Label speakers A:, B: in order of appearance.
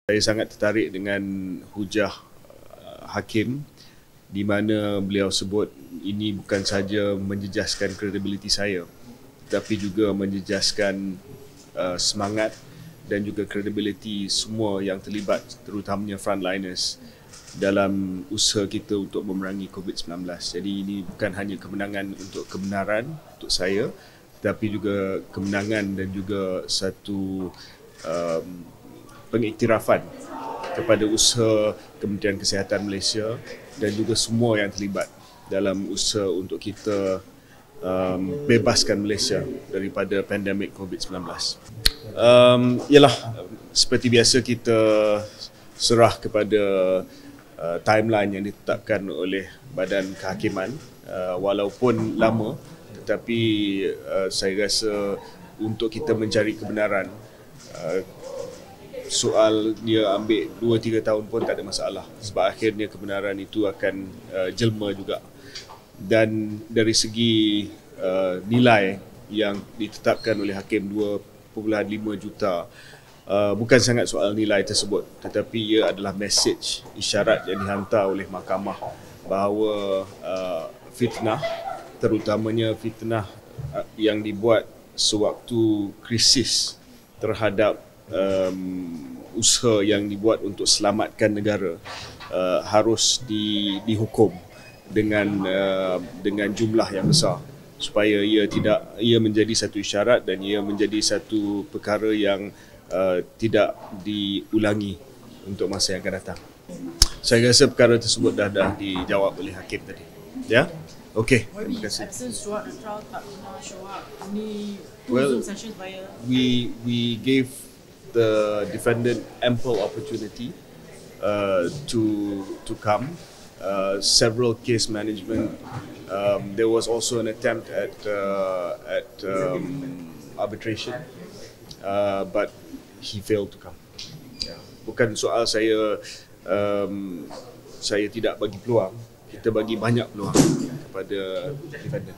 A: Saya sangat tertarik dengan hujah hakim di mana beliau sebut ini bukan sahaja menjejaskan kredibiliti saya tetapi juga menjejaskan semangat dan juga kredibiliti semua yang terlibat, terutamanya frontliners dalam usaha kita untuk memerangi COVID-19. Jadi ini bukan hanya kemenangan untuk kebenaran untuk saya tetapi juga kemenangan dan juga satu pengiktirafan kepada usaha Kementerian Kesihatan Malaysia dan juga semua yang terlibat dalam usaha untuk kita bebaskan Malaysia daripada pandemik COVID-19. Ialah seperti biasa kita serah kepada timeline yang ditetapkan oleh Badan Kehakiman, walaupun lama tetapi saya rasa untuk kita mencari kebenaran, soal dia ambil 2-3 tahun pun tak ada masalah sebab akhirnya kebenaran itu akan jelma juga. Dan dari segi nilai yang ditetapkan oleh Hakim 2.5 juta, bukan sangat soal nilai tersebut tetapi ia adalah mesej isyarat yang dihantar oleh mahkamah bahawa fitnah, terutamanya fitnah yang dibuat sewaktu krisis terhadap usaha yang dibuat untuk selamatkan negara, harus dihukum dengan jumlah yang besar supaya ia menjadi satu isyarat dan ia menjadi satu perkara yang tidak diulangi untuk masa yang akan datang. Saya rasa perkara tersebut dah dijawab oleh hakim tadi. Ya? Okey. Terima kasih. Well, we gave the defendant ample opportunity to come. Several case management. There was also an attempt at arbitration, but he failed to come. Bukan soal saya tidak bagi peluang, kita bagi banyak peluang kepada defendant.